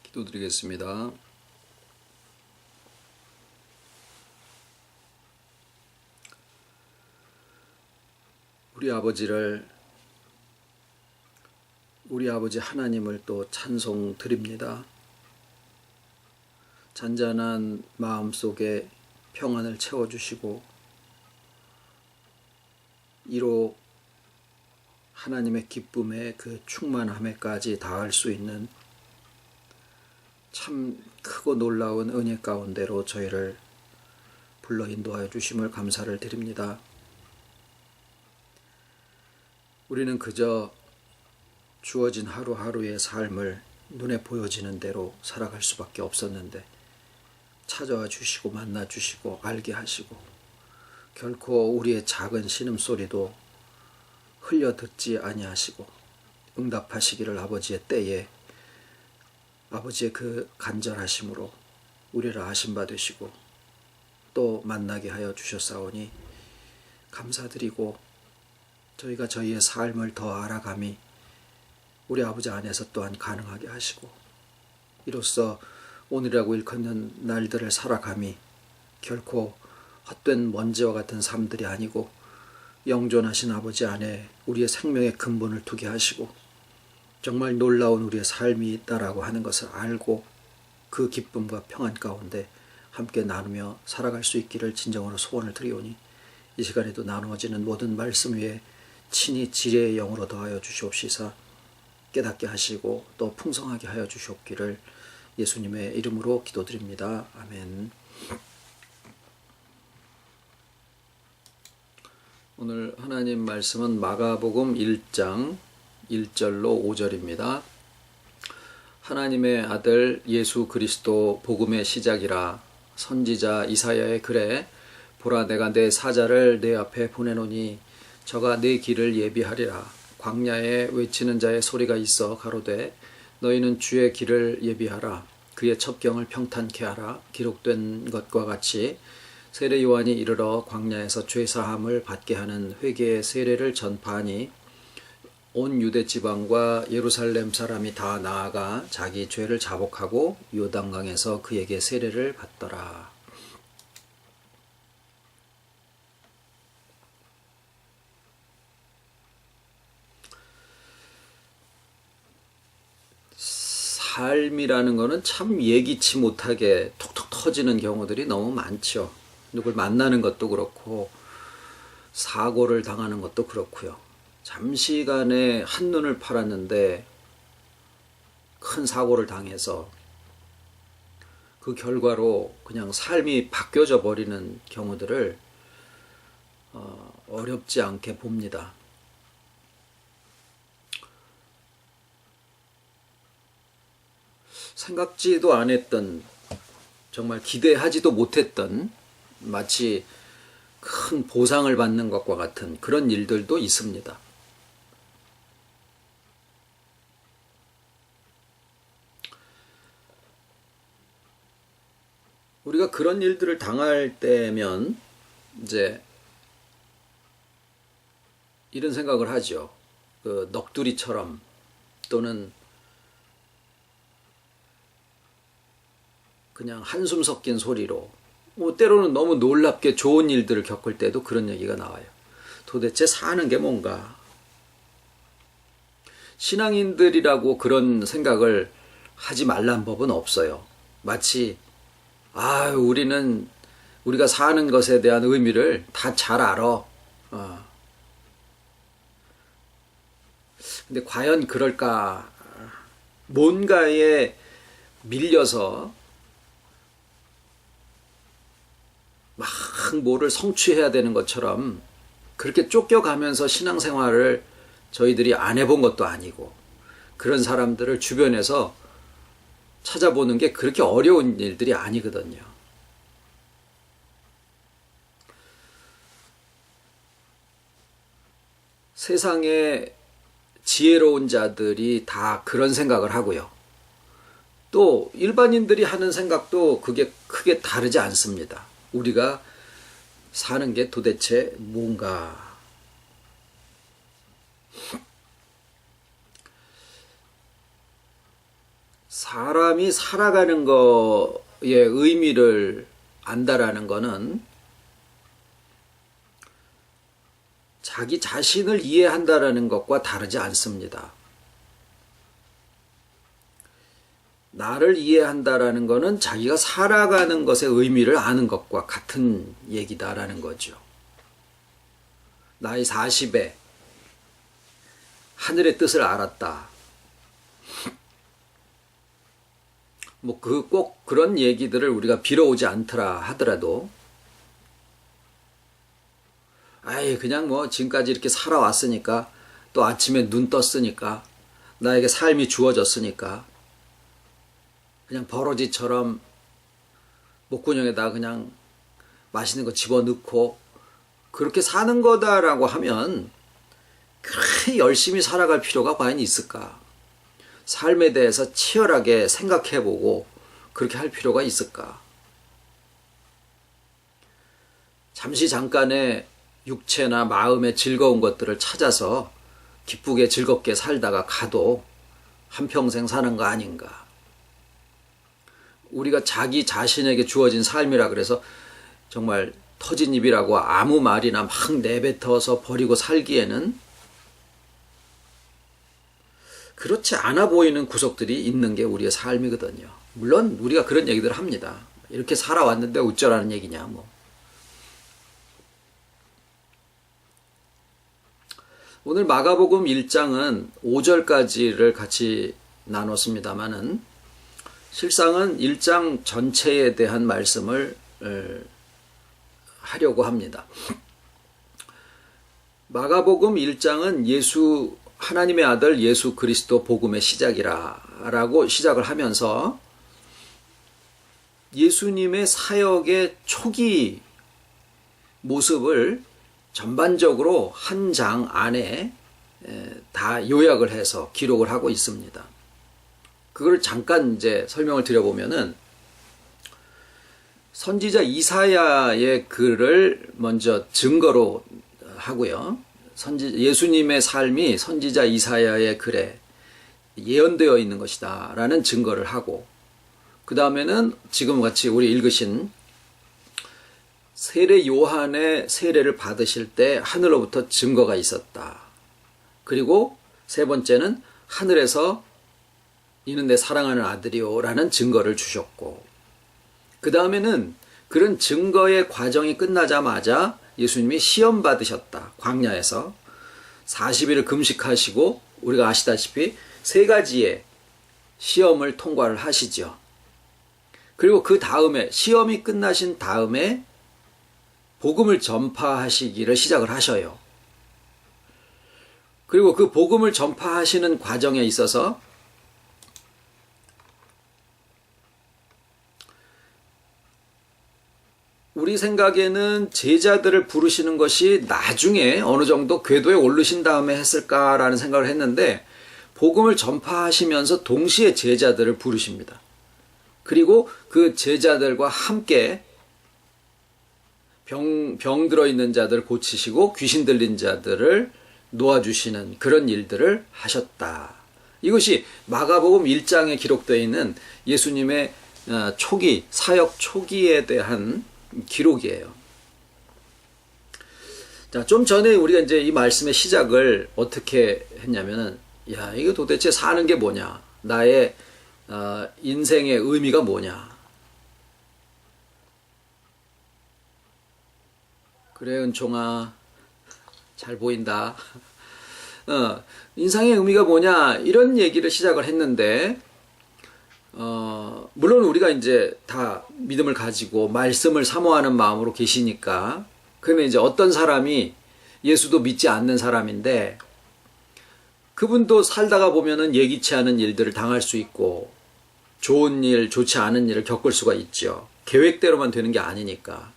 기도드리겠습니다. 우리 아버지 하나님을 또 찬송 드립니다. 잔잔한 마음속에 평안을 채워주시고 이로 하나님의 기쁨의 그 충만함에까지 닿을 수 있는 참 크고 놀라운 은혜 가운데로 저희를 불러 인도하여 주심을 감사를 드립니다. 우리는 그저 주어진 하루하루의 삶을 눈에 보여지는 대로 살아갈 수밖에 없었는데 찾아와 주시고 만나 주시고 알게 하시고 결코 우리의 작은 신음소리도 흘려 듣지 아니하시고 응답하시기를 아버지의 때에 아버지의 그 간절하심으로 우리를 아심바 되시고 또 만나게 하여 주셨사오니 감사드리고 저희가 저희의 삶을 더 알아감이 우리 아버지 안에서 또한 가능하게 하시고 이로써 오늘이라고 일컫는 날들을 살아감이 결코 헛된 먼지와 같은 삶들이 아니고 영존하신 아버지 안에 우리의 생명의 근본을 두게 하시고 정말 놀라운 우리의 삶이 있다라고 하는 것을 알고 그 기쁨과 평안 가운데 함께 나누며 살아갈 수 있기를 진정으로 소원을 드리오니 이 시간에도 나누어지는 모든 말씀 위에 친히 지혜의 영으로 더하여 주시옵시사 깨닫게 하시고 또 풍성하게 하여 주시옵기를 예수님의 이름으로 기도드립니다. 아멘. 오늘 하나님 말씀은 마가복음 1장 1절로 5절입니다. 하나님의 아들 예수 그리스도 복음의 시작이라 선지자 이사야의 글에 보라 내가 내 사자를 내 앞에 보내노니 저가 내 길을 예비하리라. 광야에 외치는 자의 소리가 있어 가로되 너희는 주의 길을 예비하라. 그의 첩경을 평탄케 하라. 기록된 것과 같이 세례 요한이 이르러 광야에서 죄사함을 받게 하는 회개의 세례를 전파하니 온 유대 지방과 예루살렘 사람이 다 나아가 자기 죄를 자복하고 요단강에서 그에게 세례를 받더라. 삶이라는 거는 참 예기치 못하게 톡톡 터지는 경우들이 너무 많죠. 누굴 만나는 것도 그렇고 사고를 당하는 것도 그렇고요. 잠시간에 한눈을 팔았는데 큰 사고를 당해서 그 결과로 그냥 삶이 바뀌어져 버리는 경우들을 어렵지 않게 봅니다. 생각지도 않았던 정말 기대하지도 못했던 마치 큰 보상을 받는 것과 같은 그런 일들도 있습니다. 우리가 그런 일들을 당할 때면 이제 이런 생각을 하죠. 그 넋두리처럼 또는 그냥 한숨 섞인 소리로 때로는 너무 놀랍게 좋은 일들을 겪을 때도 그런 얘기가 나와요. 도대체 사는 게 뭔가? 신앙인들이라고 그런 생각을 하지 말란 법은 없어요. 마치 우리가 사는 것에 대한 의미를 다 잘 알아. 근데 과연 그럴까? 뭔가에 밀려서 막 뭐를 성취해야 되는 것처럼 그렇게 쫓겨가면서 신앙생활을 저희들이 안 해본 것도 아니고 그런 사람들을 주변에서 찾아보는 게 그렇게 어려운 일들이 아니거든요. 세상에 지혜로운 자들이 다 그런 생각을 하고요. 또 일반인들이 하는 생각도 그게 크게 다르지 않습니다. 우리가 사는 게 도대체 뭔가? 사람이 살아가는 거의 의미를 안다라는 거는 자기 자신을 이해한다라는 것과 다르지 않습니다. 나를 이해한다라는 것은 자기가 살아가는 것의 의미를 아는 것과 같은 얘기다라는 거죠. 나이 40에 하늘의 뜻을 알았다. 뭐 꼭 그런 얘기들을 우리가 빌어오지 않더라 하더라도, 아이 그냥 뭐 지금까지 이렇게 살아왔으니까, 또 아침에 눈 떴으니까, 나에게 삶이 주어졌으니까 그냥 버러지처럼 목구멍에다 그냥 맛있는 거 집어넣고 그렇게 사는 거다라고 하면 그렇게 열심히 살아갈 필요가 과연 있을까? 삶에 대해서 치열하게 생각해보고 그렇게 할 필요가 있을까? 잠깐의 육체나 마음의 즐거운 것들을 찾아서 기쁘게 즐겁게 살다가 가도 한평생 사는 거 아닌가? 우리가 자기 자신에게 주어진 삶이라 그래서 정말 터진 입이라고 아무 말이나 막 내뱉어서 버리고 살기에는 그렇지 않아 보이는 구석들이 있는 게 우리의 삶이거든요. 물론 우리가 그런 얘기들을 합니다. 이렇게 살아왔는데 어쩌라는 얘기냐 뭐. 오늘 마가복음 1장은 5절까지를 같이 나눴습니다마는 실상은 1장 전체에 대한 말씀을 하려고 합니다. 마가복음 1장은 하나님의 아들 예수 그리스도 복음의 시작이라고 시작을 하면서 예수님의 사역의 초기 모습을 전반적으로 한 장 안에 다 요약을 해서 기록을 하고 있습니다. 그걸 잠깐 이제 설명을 드려보면은, 선지자 이사야의 글을 먼저 증거로 하고요. 예수님의 삶이 선지자 이사야의 글에 예언되어 있는 것이다 라는 증거를 하고, 그 다음에는 지금 같이 우리 읽으신 세례 요한의 세례를 받으실 때 하늘로부터 증거가 있었다. 그리고 세 번째는 하늘에서 이는 내 사랑하는 아들이요 라는 증거를 주셨고, 그 다음에는 그런 증거의 과정이 끝나자마자 예수님이 시험 받으셨다. 광야에서 40일을 금식하시고 우리가 아시다시피 3가지의 시험을 통과를 하시죠. 그리고 그 다음에 시험이 끝나신 다음에 복음을 전파하시기를 시작을 하셔요. 그리고 그 복음을 전파하시는 과정에 있어서 우리 생각에는 제자들을 부르시는 것이 나중에 어느 정도 궤도에 오르신 다음에 했을까라는 생각을 했는데, 복음을 전파하시면서 동시에 제자들을 부르십니다. 그리고 그 제자들과 함께 병 들어있는 자들을 고치시고 귀신 들린 자들을 놓아주시는 그런 일들을 하셨다. 이것이 마가복음 1장에 기록되어 있는 예수님의 사역 초기에 대한 기록이에요. 자, 좀 전에 우리가 이제 이 말씀의 시작을 어떻게 했냐면은, 야, 이거 도대체 사는 게 뭐냐? 나의 인생의 의미가 뭐냐? 그래, 은총아, 잘 보인다. 인생의 의미가 뭐냐? 이런 얘기를 시작을 했는데, 물론 우리가 이제 다 믿음을 가지고 말씀을 사모하는 마음으로 계시니까, 그러면 이제 어떤 사람이 예수도 믿지 않는 사람인데, 그분도 살다가 보면은 예기치 않은 일들을 당할 수 있고, 좋은 일, 좋지 않은 일을 겪을 수가 있죠. 계획대로만 되는 게 아니니까.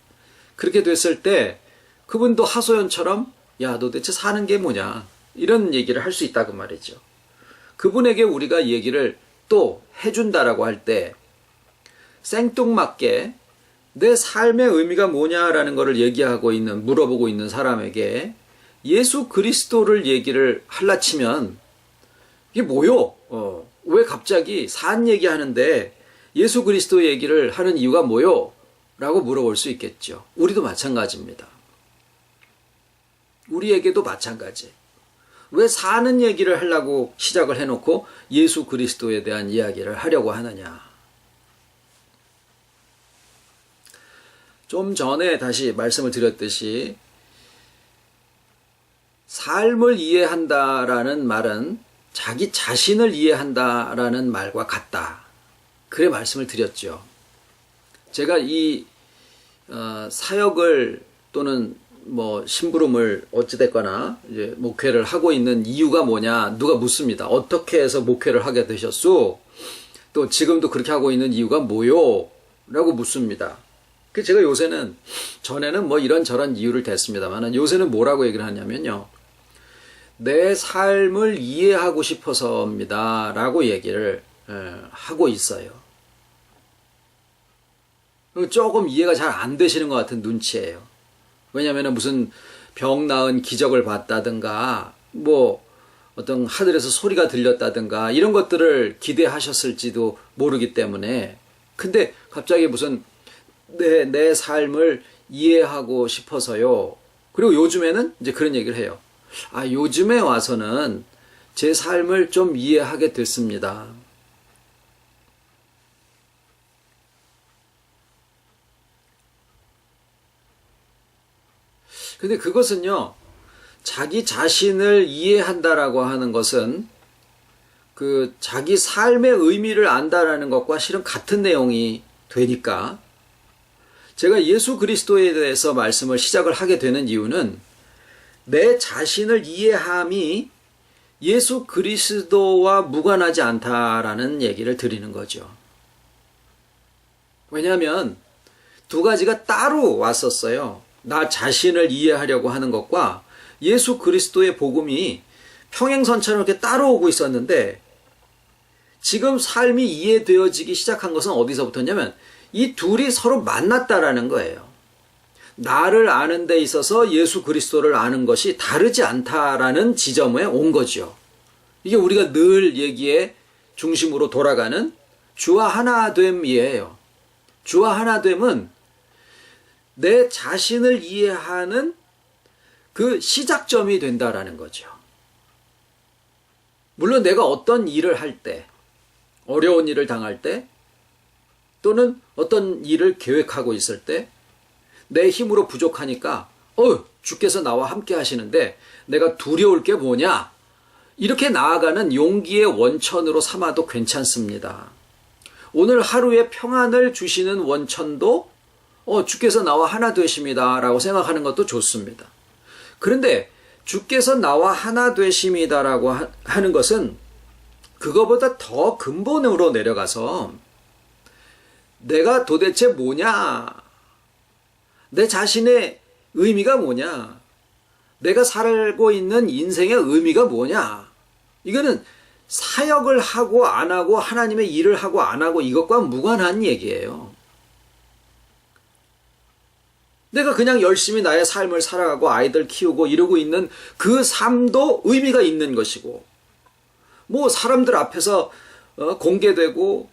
그렇게 됐을 때, 그분도 하소연처럼, 야, 도대체 사는 게 뭐냐? 이런 얘기를 할 수 있다, 그 말이죠. 그분에게 우리가 얘기를 또 해준다라고 할 때 생뚱맞게 내 삶의 의미가 뭐냐라는 것을 물어보고 있는 사람에게 예수 그리스도를 얘기를 할라 치면 이게 뭐요? 왜 갑자기 산 얘기하는데 예수 그리스도 얘기를 하는 이유가 뭐요? 라고 물어볼 수 있겠죠. 우리도 마찬가지입니다. 우리에게도 마찬가지. 왜 사는 얘기를 하려고 시작을 해놓고 예수 그리스도에 대한 이야기를 하려고 하느냐. 좀 전에 다시 말씀을 드렸듯이 삶을 이해한다라는 말은 자기 자신을 이해한다라는 말과 같다. 그래 말씀을 드렸죠. 제가 이 사역을 또는 뭐 심부름을 어찌됐거나 이제 목회를 하고 있는 이유가 뭐냐 누가 묻습니다. 어떻게 해서 목회를 하게 되셨소? 또 지금도 그렇게 하고 있는 이유가 뭐요? 라고 묻습니다. 그 제가 요새는 전에는 뭐 이런저런 이유를 댔습니다만 요새는 뭐라고 얘기를 하냐면요. 내 삶을 이해하고 싶어서입니다. 라고 얘기를 하고 있어요. 조금 이해가 잘 안 되시는 것 같은 눈치예요. 왜냐하면 무슨 병 나은 기적을 봤다든가 뭐 어떤 하늘에서 소리가 들렸다든가 이런 것들을 기대하셨을지도 모르기 때문에 근데 갑자기 무슨 내 삶을 이해하고 싶어서요. 그리고 요즘에는 이제 그런 얘기를 해요. 요즘에 와서는 제 삶을 좀 이해하게 됐습니다. 근데 그것은요, 자기 자신을 이해한다라고 하는 것은 그 자기 삶의 의미를 안다라는 것과 실은 같은 내용이 되니까 제가 예수 그리스도에 대해서 말씀을 시작을 하게 되는 이유는 내 자신을 이해함이 예수 그리스도와 무관하지 않다라는 얘기를 드리는 거죠. 왜냐하면 두 가지가 따로 왔었어요. 나 자신을 이해하려고 하는 것과 예수 그리스도의 복음이 평행선처럼 이렇게 따라오고 있었는데 지금 삶이 이해되어지기 시작한 것은 어디서부터냐면 이 둘이 서로 만났다라는 거예요. 나를 아는 데 있어서 예수 그리스도를 아는 것이 다르지 않다라는 지점에 온 거죠. 이게 우리가 늘 얘기의 중심으로 돌아가는 주와 하나됨이에요. 주와 하나됨은 내 자신을 이해하는 그 시작점이 된다라는 거죠. 물론 내가 어떤 일을 할 때, 어려운 일을 당할 때, 또는 어떤 일을 계획하고 있을 때, 내 힘으로 부족하니까, 주께서 나와 함께 하시는데 내가 두려울 게 뭐냐? 이렇게 나아가는 용기의 원천으로 삼아도 괜찮습니다. 오늘 하루의 평안을 주시는 원천도 주께서 나와 하나 되십니다 라고 생각하는 것도 좋습니다. 그런데 주께서 나와 하나 되십니다 라고 하는 것은 그거보다 더 근본으로 내려가서 내가 도대체 뭐냐? 내 자신의 의미가 뭐냐? 내가 살고 있는 인생의 의미가 뭐냐? 이거는 사역을 하고 안 하고 하나님의 일을 하고 안 하고 이것과 무관한 얘기예요. 내가 그냥 열심히 나의 삶을 살아가고 아이들 키우고 이러고 있는 그 삶도 의미가 있는 것이고 뭐 사람들 앞에서 공개되고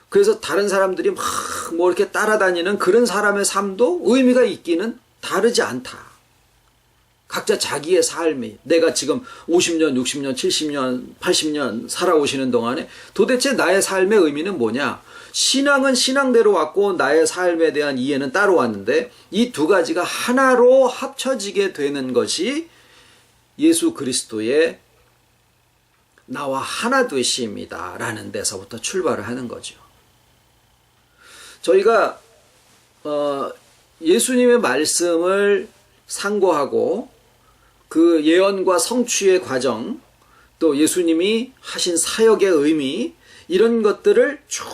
그래서 다른 사람들이 막 뭐 이렇게 따라다니는 그런 사람의 삶도 의미가 있기는 다르지 않다. 각자 자기의 삶이 내가 지금 50년, 60년, 70년, 80년 살아오시는 동안에 도대체 나의 삶의 의미는 뭐냐? 신앙은 신앙대로 왔고 나의 삶에 대한 이해는 따로 왔는데 이 두 가지가 하나로 합쳐지게 되는 것이 예수 그리스도의 나와 하나 되심이다 라는 데서부터 출발을 하는 거죠. 저희가 예수님의 말씀을 상고하고 그 예언과 성취의 과정 또 예수님이 하신 사역의 의미 이런 것들을 쭉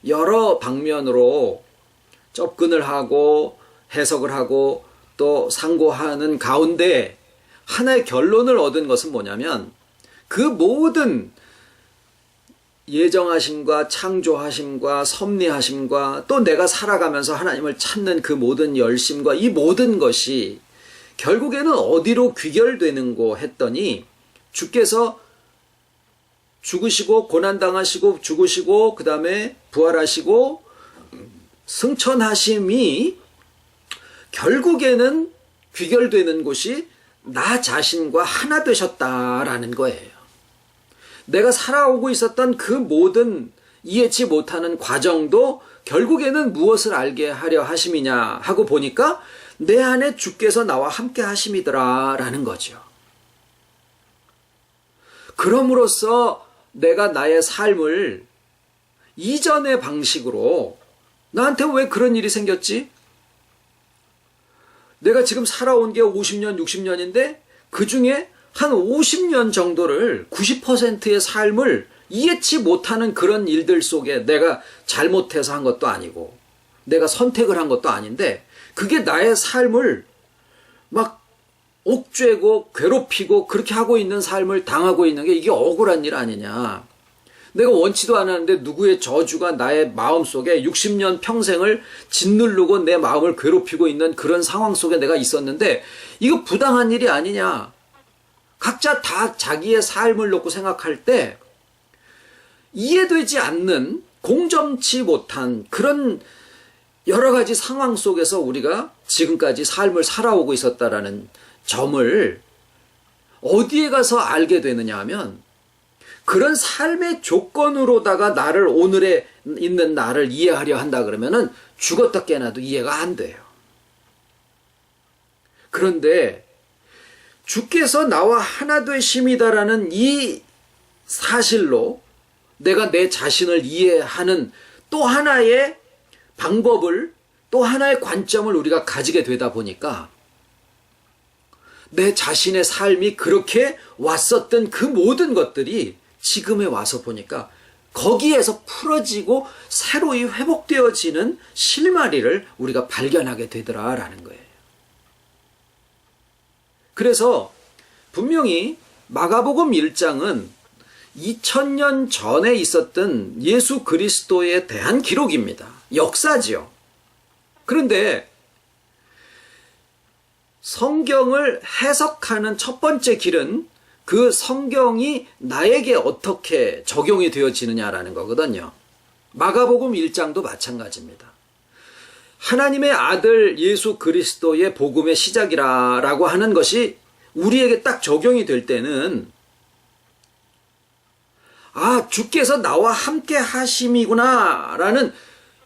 여러 방면으로 접근을 하고 해석을 하고 또 상고하는 가운데 하나의 결론을 얻은 것은 뭐냐면 그 모든 예정하심과 창조하심과 섭리하심과 또 내가 살아가면서 하나님을 찾는 그 모든 열심과 이 모든 것이 결국에는 어디로 귀결되는고 했더니 주께서 죽으시고 고난당하시고 죽으시고 그 다음에 부활하시고 승천하심이 결국에는 귀결되는 곳이 나 자신과 하나 되셨다라는 거예요. 내가 살아오고 있었던 그 모든 이해치 못하는 과정도 결국에는 무엇을 알게 하려 하심이냐 하고 보니까 내 안에 주께서 나와 함께 하심이더라 라는 거죠. 그럼으로써 내가 나의 삶을 이전의 방식으로 나한테 왜 그런 일이 생겼지? 내가 지금 살아온 게 50년, 60년인데 그 중에 한 50년 정도를 90%의 삶을 이해치 못하는 그런 일들 속에 내가 잘못해서 한 것도 아니고 내가 선택을 한 것도 아닌데 그게 나의 삶을 막 옥죄고 괴롭히고 그렇게 하고 있는 삶을 당하고 있는 게 이게 억울한 일 아니냐. 내가 원치도 않았는데 누구의 저주가 나의 마음속에 60년 평생을 짓누르고 내 마음을 괴롭히고 있는 그런 상황 속에 내가 있었는데 이거 부당한 일이 아니냐. 각자 다 자기의 삶을 놓고 생각할 때 이해되지 않는 공정치 못한 그런 여러 가지 상황 속에서 우리가 지금까지 삶을 살아오고 있었다라는 점을 어디에 가서 알게 되느냐 하면 그런 삶의 조건으로다가 나를 오늘에 있는 나를 이해하려 한다 그러면은 죽었다 깨나도 이해가 안 돼요. 그런데 주께서 나와 하나 되심이다라는 이 사실로 내가 내 자신을 이해하는 또 하나의 방법을 또 하나의 관점을 우리가 가지게 되다 보니까 내 자신의 삶이 그렇게 왔었던 그 모든 것들이 지금에 와서 보니까 거기에서 풀어지고 새로이 회복되어지는 실마리를 우리가 발견하게 되더라라는 거예요. 그래서 분명히 마가복음 1장은 2000년 전에 있었던 예수 그리스도에 대한 기록입니다. 역사지요. 그런데 성경을 해석하는 첫 번째 길은 그 성경이 나에게 어떻게 적용이 되어지느냐라는 거거든요. 마가복음 1장도 마찬가지입니다. 하나님의 아들 예수 그리스도의 복음의 시작이라고 하는 것이 우리에게 딱 적용이 될 때는 아, 주께서 나와 함께 하심이구나 라는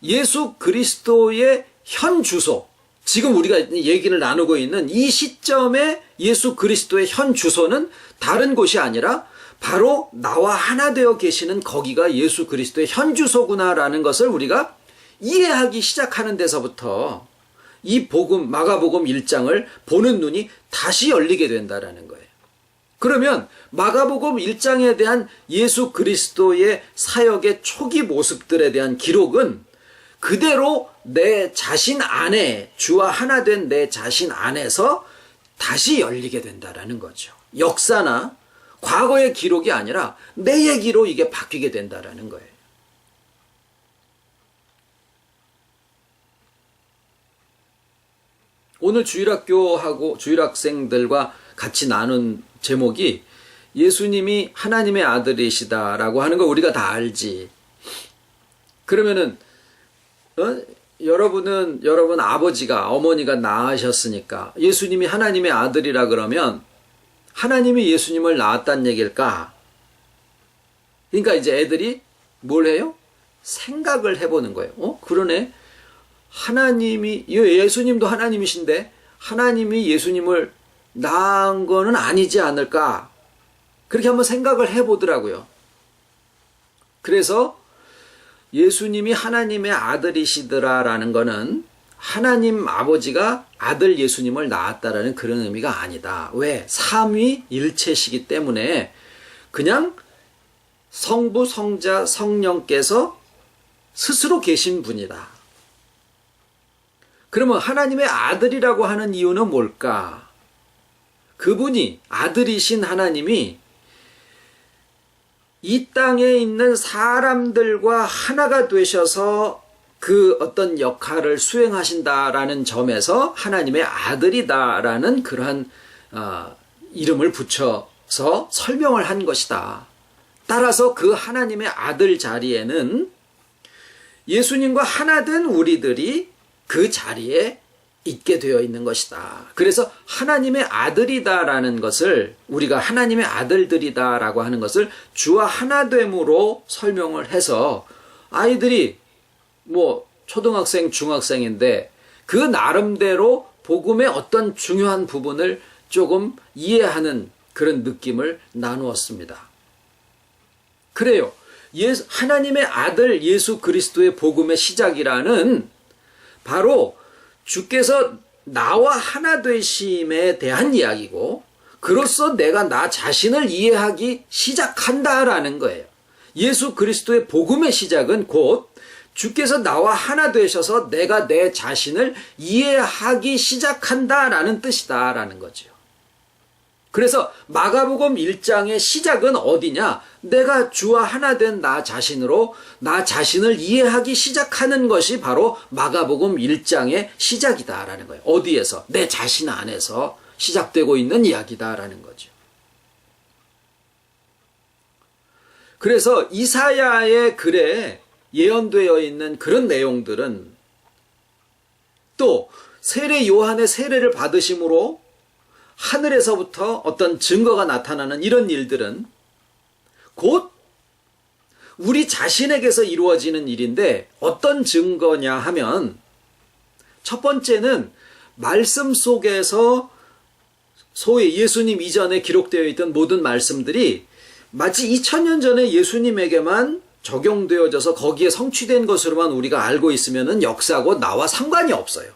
예수 그리스도의 현 주소, 지금 우리가 얘기를 나누고 있는 이 시점에 예수 그리스도의 현 주소는 다른 곳이 아니라 바로 나와 하나 되어 계시는 거기가 예수 그리스도의 현 주소구나라는 것을 우리가 이해하기 시작하는 데서부터 이 복음, 마가복음 1장을 보는 눈이 다시 열리게 된다라는 거예요. 그러면 마가복음 1장에 대한 예수 그리스도의 사역의 초기 모습들에 대한 기록은 그대로 내 자신 안에, 주와 하나 된 내 자신 안에서 다시 열리게 된다라는 거죠. 역사나 과거의 기록이 아니라 내 얘기로 이게 바뀌게 된다라는 거예요. 오늘 주일학교하고 주일학생들과 같이 나눈 제목이 예수님이 하나님의 아들이시다라고 하는 거 우리가 다 알지. 그러면은 여러분 아버지가 어머니가 낳으셨으니까 예수님이 하나님의 아들이라 그러면 하나님이 예수님을 낳았다는 얘기일까? 그러니까 이제 애들이 뭘 해요? 생각을 해보는 거예요. 그러네. 하나님이, 예수님도 하나님이신데 하나님이 예수님을 낳은 거는 아니지 않을까? 그렇게 한번 생각을 해보더라고요. 그래서 예수님이 하나님의 아들이시더라라는 거는 하나님 아버지가 아들 예수님을 낳았다라는 그런 의미가 아니다. 왜? 삼위일체시기 때문에 그냥 성부, 성자, 성령께서 스스로 계신 분이다. 그러면 하나님의 아들이라고 하는 이유는 뭘까? 그분이, 아들이신 하나님이 이 땅에 있는 사람들과 하나가 되셔서 그 어떤 역할을 수행하신다라는 점에서 하나님의 아들이다라는 그러한 이름을 붙여서 설명을 한 것이다. 따라서 그 하나님의 아들 자리에는 예수님과 하나 된 우리들이 그 자리에 있게 되어 있는 것이다. 그래서 하나님의 아들이다라는 것을, 우리가 하나님의 아들들이다라고 하는 것을 주와 하나됨으로 설명을 해서 아이들이 뭐 초등학생, 중학생인데 그 나름대로 복음의 어떤 중요한 부분을 조금 이해하는 그런 느낌을 나누었습니다. 그래요. 하나님의 아들 예수 그리스도의 복음의 시작이라는 바로 주께서 나와 하나 되심에 대한 이야기고, 그로써 내가 나 자신을 이해하기 시작한다라는 거예요. 예수 그리스도의 복음의 시작은 곧 주께서 나와 하나 되셔서 내가 내 자신을 이해하기 시작한다라는 뜻이다라는 거죠. 그래서 마가복음 1장의 시작은 어디냐? 내가 주와 하나 된 나 자신으로 나 자신을 이해하기 시작하는 것이 바로 마가복음 1장의 시작이다라는 거예요. 어디에서? 내 자신 안에서 시작되고 있는 이야기다라는 거죠. 그래서 이사야의 글에 예언되어 있는 그런 내용들은, 또 세례 요한의 세례를 받으심으로 하늘에서부터 어떤 증거가 나타나는 이런 일들은 곧 우리 자신에게서 이루어지는 일인데, 어떤 증거냐 하면, 첫 번째는 말씀 속에서 소위 예수님 이전에 기록되어 있던 모든 말씀들이 마치 2000년 전에 예수님에게만 적용되어져서 거기에 성취된 것으로만 우리가 알고 있으면 역사고 나와 상관이 없어요.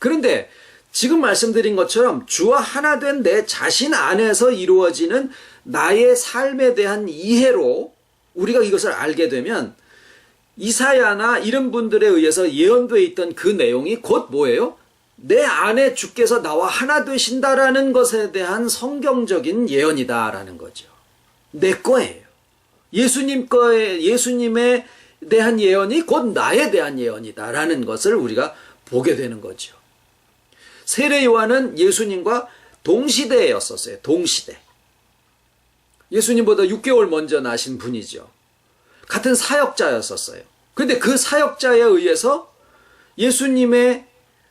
그런데 지금 말씀드린 것처럼 주와 하나 된 내 자신 안에서 이루어지는 나의 삶에 대한 이해로 우리가 이것을 알게 되면, 이사야나 이런 분들에 의해서 예언되어 있던 그 내용이 곧 뭐예요? 내 안에 주께서 나와 하나 되신다라는 것에 대한 성경적인 예언이다라는 거죠. 내 거예요. 예수님에 대한 예언이 곧 나에 대한 예언이다라는 것을 우리가 보게 되는 거죠. 세례 요한은 예수님과 동시대였었어요. 동시대. 예수님보다 6개월 먼저 나신 분이죠. 같은 사역자였었어요. 그런데 그 사역자에 의해서 예수님의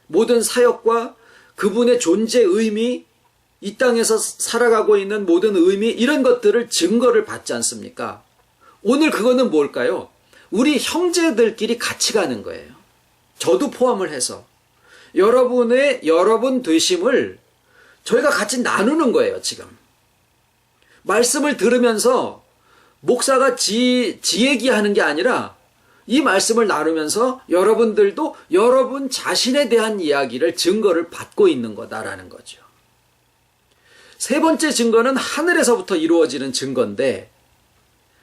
모든 사역과 그분의 존재 의미, 이 땅에서 살아가고 있는 모든 의미, 이런 것들을 증거를 받지 않습니까? 오늘 그거는 뭘까요? 우리 형제들끼리 같이 가는 거예요. 저도 포함을 해서. 여러분 되심을 저희가 같이 나누는 거예요, 지금. 말씀을 들으면서 목사가 지 얘기하는 게 아니라 이 말씀을 나누면서 여러분들도 여러분 자신에 대한 이야기를, 증거를 받고 있는 거다라는 거죠. 세 번째 증거는 하늘에서부터 이루어지는 증거인데,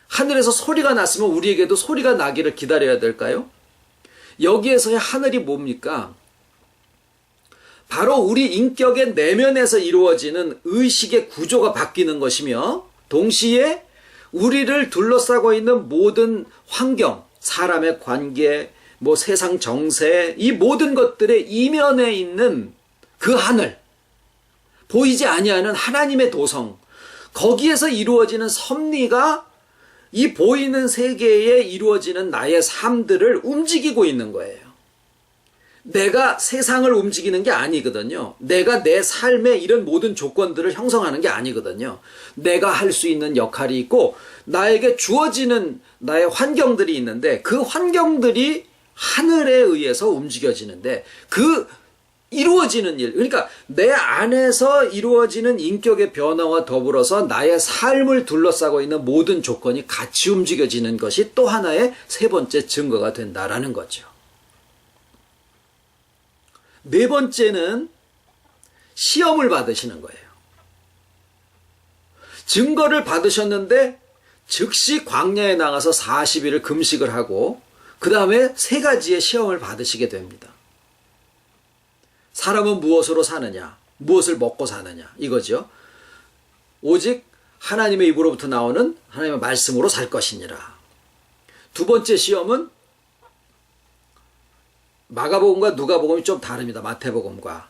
하늘에서 소리가 났으면 우리에게도 소리가 나기를 기다려야 될까요? 여기에서의 하늘이 뭡니까? 바로 우리 인격의 내면에서 이루어지는 의식의 구조가 바뀌는 것이며, 동시에 우리를 둘러싸고 있는 모든 환경, 사람의 관계, 세상 정세, 이 모든 것들의 이면에 있는 그 하늘, 보이지 아니하는 하나님의 도성, 거기에서 이루어지는 섭리가 이 보이는 세계에 이루어지는 나의 삶들을 움직이고 있는 거예요. 내가 세상을 움직이는 게 아니거든요. 내가 내 삶의 이런 모든 조건들을 형성하는 게 아니거든요. 내가 할 수 있는 역할이 있고 나에게 주어지는 나의 환경들이 있는데, 그 환경들이 하늘에 의해서 움직여지는데, 그 이루어지는 일, 그러니까 내 안에서 이루어지는 인격의 변화와 더불어서 나의 삶을 둘러싸고 있는 모든 조건이 같이 움직여지는 것이 또 하나의 세 번째 증거가 된다라는 거죠. 네 번째는 시험을 받으시는 거예요. 증거를 받으셨는데 즉시 광야에 나가서 40일을 금식을 하고 그 다음에 세 가지의 시험을 받으시게 됩니다. 사람은 무엇으로 사느냐, 무엇을 먹고 사느냐, 이거죠. 오직 하나님의 입으로부터 나오는 하나님의 말씀으로 살 것이니라. 두 번째 시험은 마가복음과 누가복음이 좀 다릅니다. 마태복음과.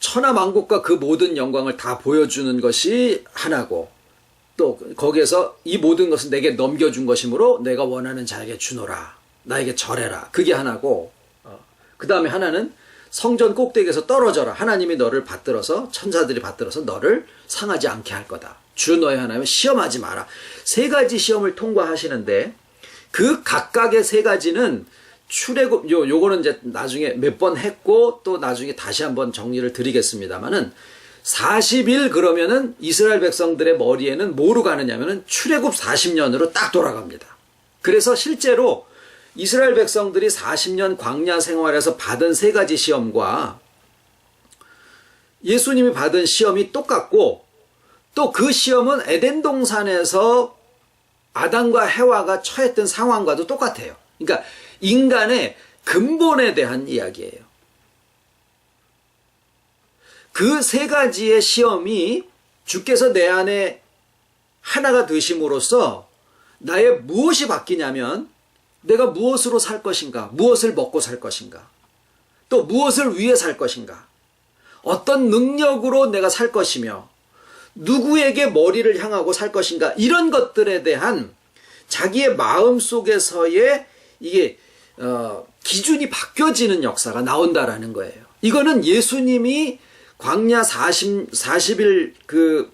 천하만국과 그 모든 영광을 다 보여주는 것이 하나고, 또 거기에서 이 모든 것은 내게 넘겨준 것이므로 내가 원하는 자에게 주노라, 나에게 절해라, 그게 하나고, 그 다음에 하나는 성전 꼭대기에서 떨어져라, 하나님이 너를 받들어서, 천사들이 받들어서 너를 상하지 않게 할 거다, 주 너의 하나님을 시험하지 마라. 세 가지 시험을 통과하시는데 그 각각의 세 가지는 출애굽, 요거는 이제 나중에 몇 번 했고 또 나중에 다시 한번 정리를 드리겠습니다만은, 40일 그러면은 이스라엘 백성들의 머리에는 뭐로 가느냐면은 출애굽 40년으로 딱 돌아갑니다. 그래서 실제로 이스라엘 백성들이 40년 광야 생활에서 받은 세 가지 시험과 예수님이 받은 시험이 똑같고, 또 그 시험은 에덴 동산에서 아담과 해와가 처했던 상황과도 똑같아요. 그러니까 인간의 근본에 대한 이야기예요. 그 세 가지의 시험이 주께서 내 안에 하나가 되심으로써 나의 무엇이 바뀌냐면, 내가 무엇으로 살 것인가, 무엇을 먹고 살 것인가, 또 무엇을 위해 살 것인가, 어떤 능력으로 내가 살 것이며 누구에게 머리를 향하고 살 것인가, 이런 것들에 대한 자기의 마음속에서의 이게 기준이 바뀌어지는 역사가 나온다라는 거예요. 이거는 예수님이 광야 40일 그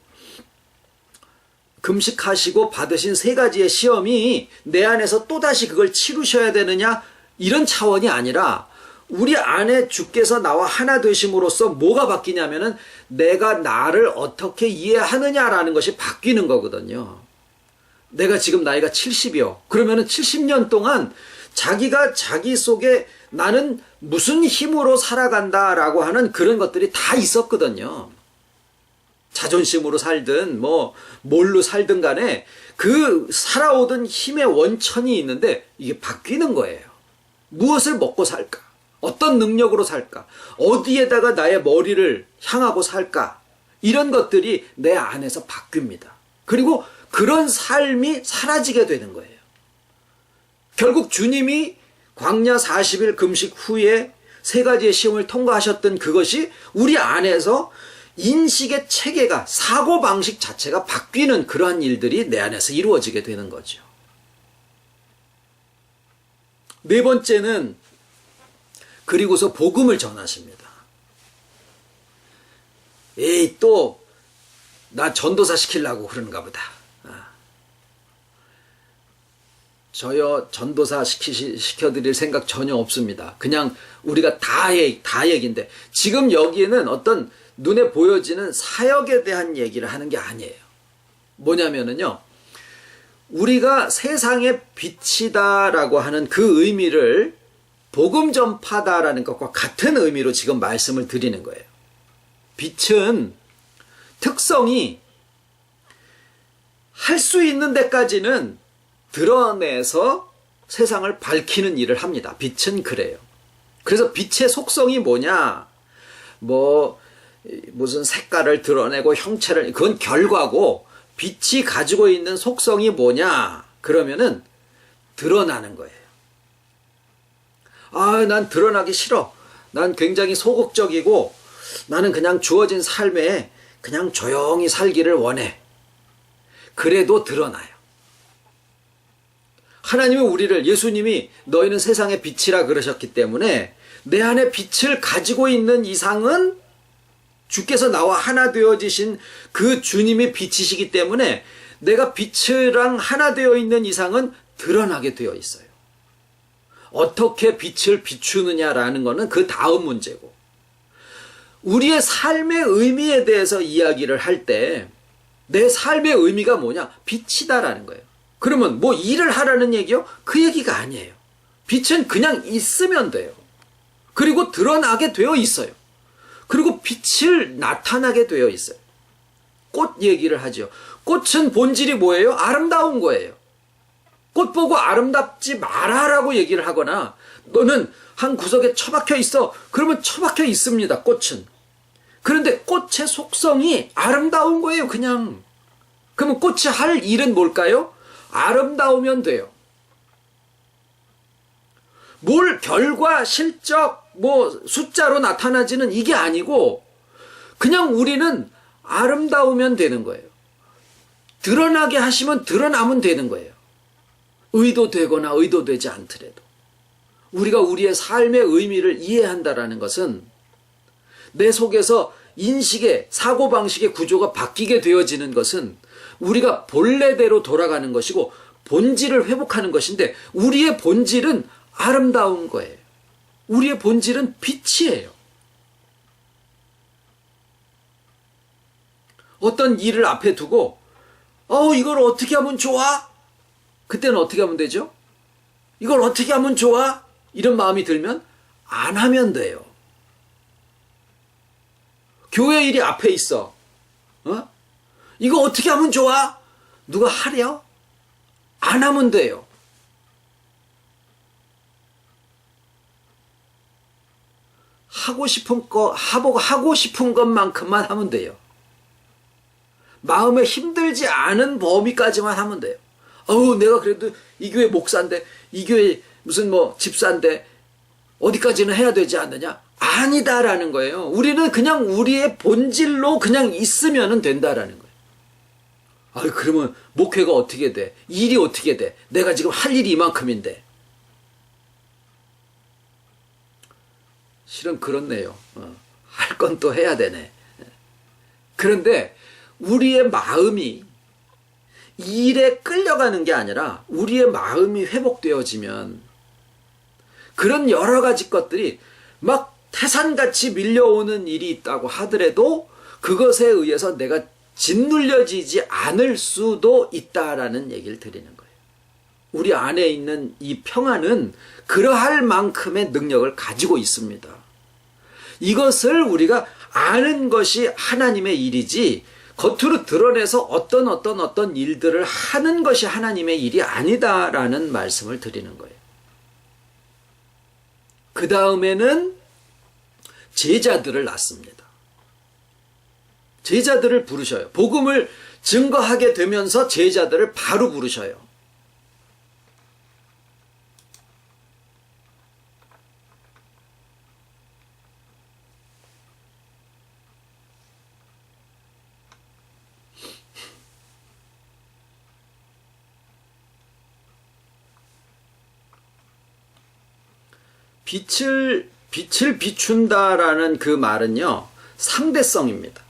금식하시고 받으신 세 가지의 시험이 내 안에서 또다시 그걸 치루셔야 되느냐, 이런 차원이 아니라, 우리 안에 주께서 나와 하나 되심으로써 뭐가 바뀌냐면은 내가 나를 어떻게 이해하느냐라는 것이 바뀌는 거거든요. 내가 지금 나이가 70이요. 그러면은 70년 동안 자기가 자기 속에 나는 무슨 힘으로 살아간다라고 하는 그런 것들이 다 있었거든요. 자존심으로 살든 뭐 뭘로 살든 간에 그 살아오던 힘의 원천이 있는데 이게 바뀌는 거예요. 무엇을 먹고 살까? 어떤 능력으로 살까? 어디에다가 나의 머리를 향하고 살까? 이런 것들이 내 안에서 바뀝니다. 그리고 그런 삶이 사라지게 되는 거예요. 결국 주님이 광야 40일 금식 후에 세 가지의 시험을 통과하셨던 그것이 우리 안에서 인식의 체계가, 사고방식 자체가 바뀌는 그러한 일들이 내 안에서 이루어지게 되는 거죠. 네 번째는 그리고서 복음을 전하십니다. 에이, 또 나 전도사 시키려고 그러는가 보다. 저요 전도사 시켜드릴 생각 전혀 없습니다. 그냥 우리가 다 얘기인데, 지금 여기에는 어떤 눈에 보여지는 사역에 대한 얘기를 하는 게 아니에요. 뭐냐면은요, 우리가 세상의 빛이다라고 하는 그 의미를 복음 전파다라는 것과 같은 의미로 지금 말씀을 드리는 거예요. 빛은 특성이 할 수 있는 데까지는 드러내서 세상을 밝히는 일을 합니다. 빛은 그래요. 그래서 빛의 속성이 뭐냐? 무슨 색깔을 드러내고 형체를, 그건 결과고, 빛이 가지고 있는 속성이 뭐냐? 그러면은 드러나는 거예요. 난 드러나기 싫어. 난 굉장히 소극적이고 나는 그냥 주어진 삶에 그냥 조용히 살기를 원해. 그래도 드러나요. 하나님이 우리를, 예수님이 너희는 세상의 빛이라 그러셨기 때문에 내 안에 빛을 가지고 있는 이상은 주께서 나와 하나 되어지신 그 주님이 빛이시기 때문에 내가 빛이랑 하나 되어 있는 이상은 드러나게 되어 있어요. 어떻게 빛을 비추느냐라는 것은 그 다음 문제고, 우리의 삶의 의미에 대해서 이야기를 할 때 내 삶의 의미가 뭐냐? 빛이다라는 거예요. 그러면 뭐 일을 하라는 얘기요? 그 얘기가 아니에요. 빛은 그냥 있으면 돼요. 그리고 드러나게 되어 있어요. 그리고 빛을 나타나게 되어 있어요. 꽃 얘기를 하죠. 꽃은 본질이 뭐예요? 아름다운 거예요. 꽃 보고 아름답지 마라라고 얘기를 하거나, 너는 한 구석에 처박혀 있어. 그러면 처박혀 있습니다, 꽃은. 그런데 꽃의 속성이 아름다운 거예요, 그냥. 그러면 꽃이 할 일은 뭘까요? 아름다우면 돼요. 뭘 결과, 실적, 숫자로 나타나지는 이게 아니고, 그냥 우리는 아름다우면 되는 거예요. 드러나게 하시면 드러나면 되는 거예요. 의도되거나 의도되지 않더라도. 우리가 우리의 삶의 의미를 이해한다라는 것은 내 속에서 인식의, 사고방식의 구조가 바뀌게 되어지는 것은 우리가 본래대로 돌아가는 것이고 본질을 회복하는 것인데, 우리의 본질은 아름다운 거예요. 우리의 본질은 빛이에요. 어떤 일을 앞에 두고 이걸 어떻게 하면 좋아? 그때는 어떻게 하면 되죠? 이걸 어떻게 하면 좋아? 이런 마음이 들면 안 하면 돼요. 교회 일이 앞에 있어. 이거 어떻게 하면 좋아? 누가 하려? 안 하면 돼요. 하고 싶은 것만큼만 하면 돼요. 마음에 힘들지 않은 범위까지만 하면 돼요. 내가 그래도 이 교회 목사인데, 이 교회 무슨 집사인데 어디까지는 해야 되지 않느냐? 아니다라는 거예요. 우리는 그냥 우리의 본질로 그냥 있으면 된다라는 거예요. 그러면 목회가 어떻게 돼? 일이 어떻게 돼? 내가 지금 할 일이 이만큼인데. 실은 그렇네요. 할 건 또 해야 되네. 그런데 우리의 마음이 일에 끌려가는 게 아니라 우리의 마음이 회복되어지면 그런 여러 가지 것들이 막 태산같이 밀려오는 일이 있다고 하더라도 그것에 의해서 내가 짓눌려지지 않을 수도 있다라는 얘기를 드리는 거예요. 우리 안에 있는 이 평안은 그러할 만큼의 능력을 가지고 있습니다. 이것을 우리가 아는 것이 하나님의 일이지, 겉으로 드러내서 어떤 일들을 하는 것이 하나님의 일이 아니다라는 말씀을 드리는 거예요. 그 다음에는 제자들을 낳습니다. 제자들을 부르셔요. 복음을 증거하게 되면서 제자들을 바로 부르셔요. 빛을 비춘다라는 그 말은요, 상대성입니다.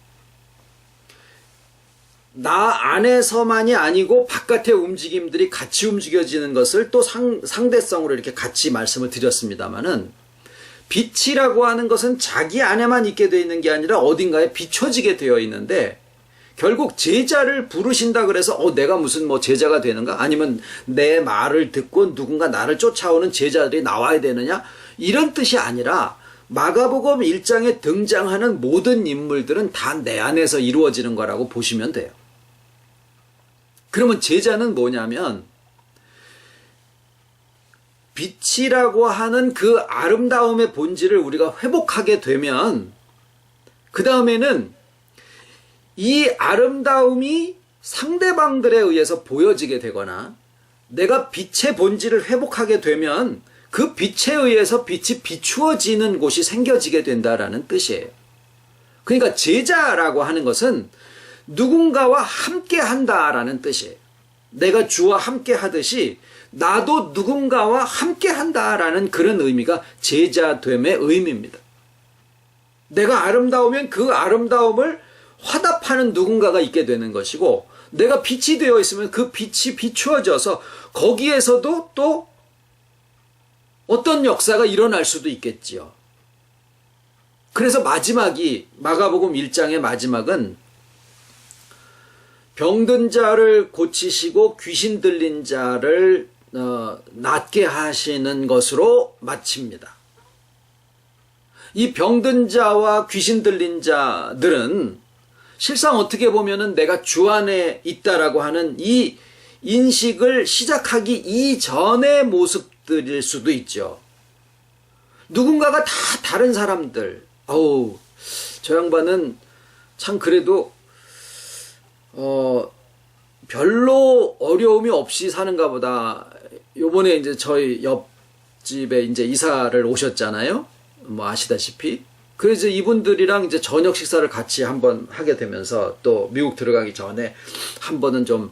나 안에서만이 아니고 바깥의 움직임들이 같이 움직여지는 것을 또 상대성으로 이렇게 같이 말씀을 드렸습니다만은, 빛이라고 하는 것은 자기 안에만 있게 되어 있는 게 아니라 어딘가에 비춰지게 되어 있는데, 결국 제자를 부르신다 그래서 내가 무슨 제자가 되는가? 아니면 내 말을 듣고 누군가 나를 쫓아오는 제자들이 나와야 되느냐? 이런 뜻이 아니라 마가복음 1장에 등장하는 모든 인물들은 다 내 안에서 이루어지는 거라고 보시면 돼요. 그러면 제자는 뭐냐면, 빛이라고 하는 그 아름다움의 본질을 우리가 회복하게 되면 그 다음에는 이 아름다움이 상대방들에 의해서 보여지게 되거나, 내가 빛의 본질을 회복하게 되면 그 빛에 의해서 빛이 비추어지는 곳이 생겨지게 된다라는 뜻이에요. 그러니까 제자라고 하는 것은 누군가와 함께 한다라는 뜻이에요. 내가 주와 함께 하듯이 나도 누군가와 함께 한다라는 그런 의미가 제자됨의 의미입니다. 내가 아름다우면 그 아름다움을 화답하는 누군가가 있게 되는 것이고, 내가 빛이 되어 있으면 그 빛이 비추어져서 거기에서도 또 어떤 역사가 일어날 수도 있겠지요. 그래서 마가복음 1장의 마지막은 병든 자를 고치시고 귀신 들린 자를 낫게 하시는 것으로 마칩니다. 이 병든 자와 귀신 들린 자들은 실상 어떻게 보면은 내가 주 안에 있다라고 하는 이 인식을 시작하기 이전의 모습들일 수도 있죠. 누군가가 다 다른 사람들, 저 양반은 참 그래도 별로 어려움이 없이 사는가 보다. 요번에 이제 저희 옆집에 이제 이사를 오셨잖아요. 아시다시피. 그래서 이분들이랑 이제 저녁 식사를 같이 한번 하게 되면서 또 미국 들어가기 전에 한 번은 좀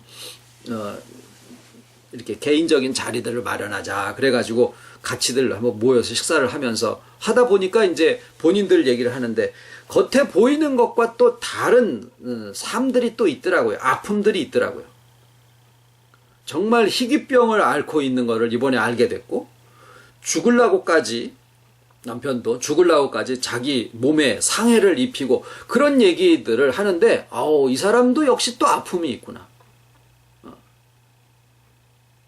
이렇게 개인적인 자리들을 마련하자 그래가지고 같이들 한번 모여서 식사를 하면서 하다 보니까 이제 본인들 얘기를 하는데 겉에 보이는 것과 또 다른 삶들이 또 있더라고요. 아픔들이 있더라고요. 정말 희귀병을 앓고 있는 거를 이번에 알게 됐고, 죽으려고까지, 남편도 죽으려고까지 자기 몸에 상해를 입히고 그런 얘기들을 하는데, 이 사람도 역시 또 아픔이 있구나.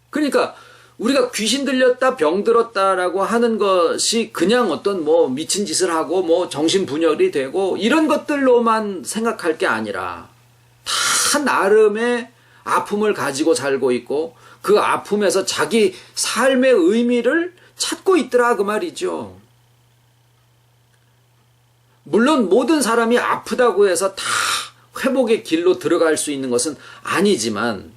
그러니까 우리가 귀신 들렸다, 병 들었다라고 하는 것이 그냥 어떤 뭐 미친 짓을 하고 뭐 정신분열이 되고 이런 것들로만 생각할 게 아니라 다 나름의 아픔을 가지고 살고 있고 그 아픔에서 자기 삶의 의미를 찾고 있더라 그 말이죠. 물론 모든 사람이 아프다고 해서 다 회복의 길로 들어갈 수 있는 것은 아니지만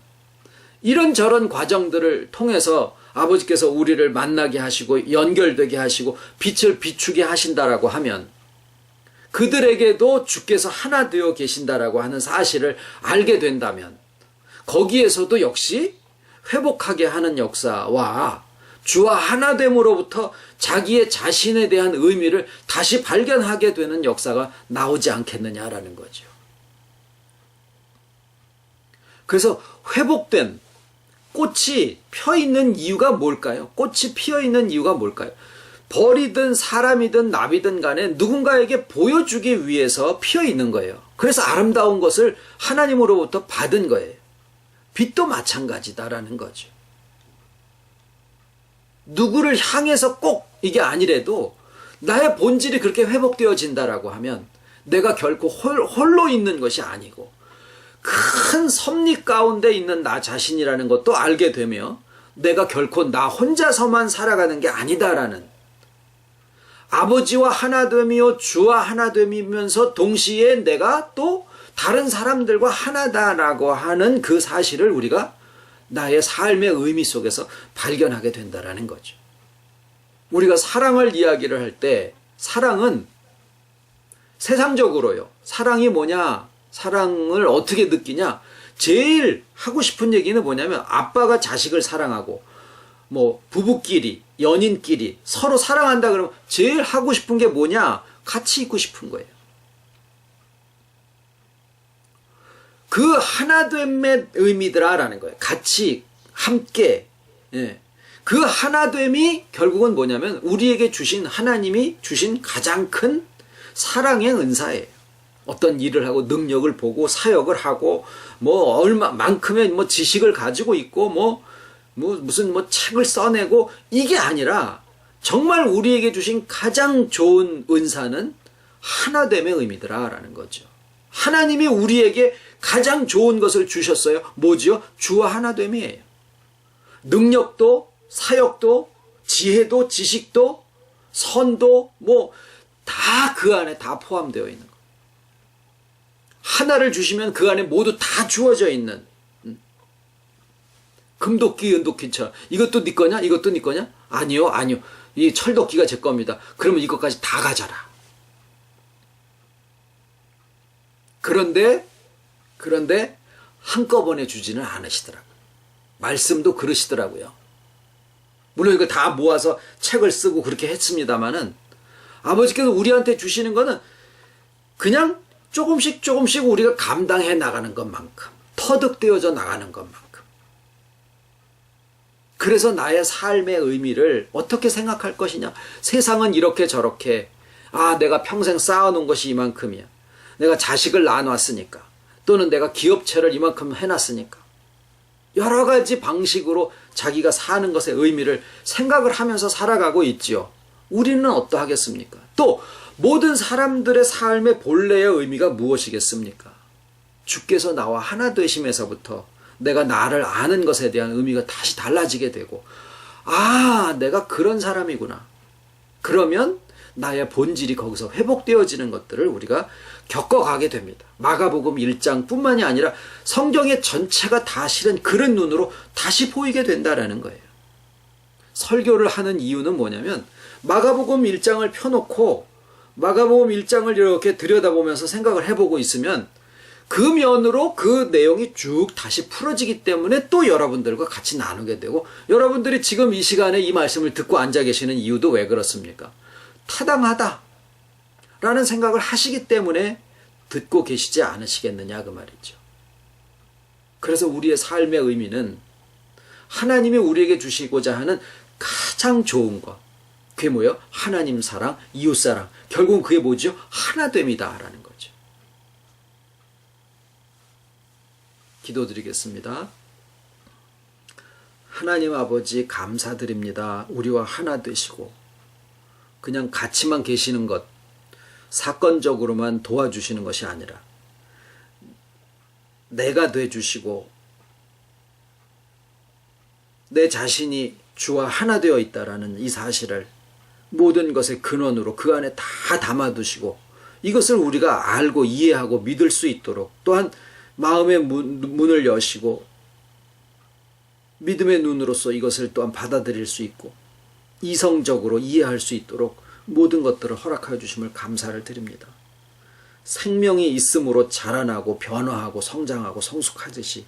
이런저런 과정들을 통해서 아버지께서 우리를 만나게 하시고 연결되게 하시고 빛을 비추게 하신다라고 하면 그들에게도 주께서 하나 되어 계신다라고 하는 사실을 알게 된다면 거기에서도 역시 회복하게 하는 역사와 주와 하나됨으로부터 자기의 자신에 대한 의미를 다시 발견하게 되는 역사가 나오지 않겠느냐라는 거죠. 그래서 회복된 꽃이 펴있는 이유가 뭘까요? 꽃이 피어있는 이유가 뭘까요? 벌이든 사람이든 나비든 간에 누군가에게 보여주기 위해서 피어있는 거예요. 그래서 아름다운 것을 하나님으로부터 받은 거예요. 빛도 마찬가지다라는 거죠. 누구를 향해서 꼭 이게 아니래도 나의 본질이 그렇게 회복되어진다라고 하면 내가 결코 홀로 있는 것이 아니고 큰 섭리 가운데 있는 나 자신이라는 것도 알게 되며 내가 결코 나 혼자서만 살아가는 게 아니다라는 아버지와 하나됨이요 주와 하나됨이면서 동시에 내가 또 다른 사람들과 하나다라고 하는 그 사실을 우리가 나의 삶의 의미 속에서 발견하게 된다라는 거죠. 우리가 사랑을 이야기를 할 때 사랑은 세상적으로요. 사랑이 뭐냐? 사랑을 어떻게 느끼냐? 제일 하고 싶은 얘기는 뭐냐면 아빠가 자식을 사랑하고 뭐 부부끼리 연인끼리 서로 사랑한다 그러면 제일 하고 싶은 게 뭐냐? 같이 있고 싶은 거예요. 그 하나됨의 의미더라라는 거예요. 같이 함께 그 하나됨이 결국은 뭐냐면 우리에게 주신 하나님이 주신 가장 큰 사랑의 은사예요. 어떤 일을 하고 능력을 보고 사역을 하고 뭐 얼마만큼의 뭐 지식을 가지고 있고 무슨 책을 써내고 이게 아니라 정말 우리에게 주신 가장 좋은 은사는 하나됨의 의미더라라는 거죠. 하나님이 우리에게 가장 좋은 것을 주셨어요. 뭐지요? 주와 하나됨이에요. 능력도 사역도 지혜도 지식도 선도 다 그 안에 다 포함되어 있는 거예요. 하나를 주시면 그 안에 모두 다 주어져 있는 금도끼 은도끼처럼 이것도 네 거냐? 이것도 네 거냐? 아니요. 이 철도끼가 제 겁니다. 그러면 이것까지 다 가져라. 그런데 한꺼번에 주지는 않으시더라고요. 말씀도 그러시더라고요. 물론 이거 다 모아서 책을 쓰고 그렇게 했습니다마는 아버지께서 우리한테 주시는 거는 그냥 조금씩 우리가 감당해 나가는 것만큼 터득되어져 나가는 것만큼 그래서 나의 삶의 의미를 어떻게 생각할 것이냐. 세상은 이렇게 저렇게 내가 평생 쌓아놓은 것이 이만큼이야. 내가 자식을 낳아놨으니까 또는 내가 기업체를 이만큼 해놨으니까 여러 가지 방식으로 자기가 사는 것의 의미를 생각을 하면서 살아가고 있지요. 우리는 어떠하겠습니까? 또 모든 사람들의 삶의 본래의 의미가 무엇이겠습니까? 주께서 나와 하나 되심에서부터 내가 나를 아는 것에 대한 의미가 다시 달라지게 되고 내가 그런 사람이구나. 그러면 나의 본질이 거기서 회복되어지는 것들을 우리가 겪어가게 됩니다. 마가복음 1장 뿐만이 아니라 성경의 전체가 다 실은 그런 눈으로 다시 보이게 된다라는 거예요. 설교를 하는 이유는 뭐냐면 마가복음 1장을 펴놓고 마가복음 1장을 이렇게 들여다보면서 생각을 해보고 있으면 그 면으로 그 내용이 쭉 다시 풀어지기 때문에 또 여러분들과 같이 나누게 되고, 여러분들이 지금 이 시간에 이 말씀을 듣고 앉아 계시는 이유도 왜 그렇습니까? 타당하다 라는 생각을 하시기 때문에 듣고 계시지 않으시겠느냐 그 말이죠. 그래서 우리의 삶의 의미는 하나님이 우리에게 주시고자 하는 가장 좋은 것, 그게 뭐예요? 하나님 사랑, 이웃 사랑, 결국은 그게 뭐죠? 하나됨이다 라는 거죠. 기도드리겠습니다. 하나님 아버지 감사드립니다. 우리와 하나 되시고 그냥 같이만 계시는 것, 사건적으로만 도와주시는 것이 아니라 내가 돼주시고 내 자신이 주와 하나 되어 있다라는 이 사실을 모든 것의 근원으로 그 안에 다 담아두시고 이것을 우리가 알고 이해하고 믿을 수 있도록, 또한 마음의 문을 여시고 믿음의 눈으로서 이것을 또한 받아들일 수 있고 이성적으로 이해할 수 있도록 모든 것들을 허락하여 주심을 감사를 드립니다. 생명이 있음으로 자라나고 변화하고 성장하고 성숙하듯이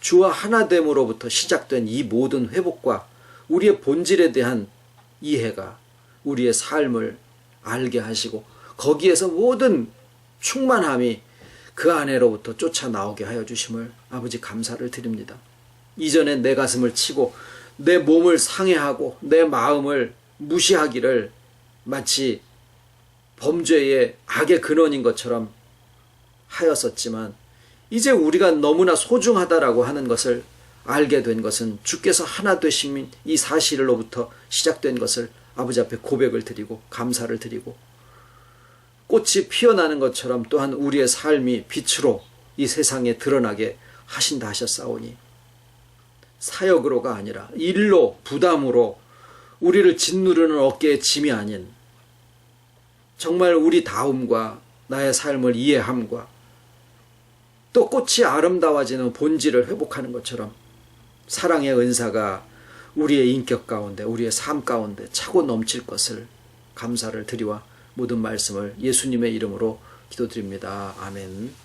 주와 하나됨으로부터 시작된 이 모든 회복과 우리의 본질에 대한 이해가 우리의 삶을 알게 하시고 거기에서 모든 충만함이 그 안에로부터 쫓아 나오게 하여 주심을 아버지 감사를 드립니다. 이전에 내 가슴을 치고 내 몸을 상해하고 내 마음을 무시하기를 마치 범죄의 악의 근원인 것처럼 하였었지만, 이제 우리가 너무나 소중하다라고 하는 것을 알게 된 것은 주께서 하나 되신 이 사실로부터 시작된 것을 아버지 앞에 고백을 드리고 감사를 드리고, 꽃이 피어나는 것처럼 또한 우리의 삶이 빛으로 이 세상에 드러나게 하신다 하셨사오니, 사역으로가 아니라 일로 부담으로 우리를 짓누르는 어깨의 짐이 아닌 정말 우리 다움과 나의 삶을 이해함과 또 꽃이 아름다워지는 본질을 회복하는 것처럼 사랑의 은사가 우리의 인격 가운데 우리의 삶 가운데 차고 넘칠 것을 감사를 드리와 모든 말씀을 예수님의 이름으로 기도드립니다. 아멘.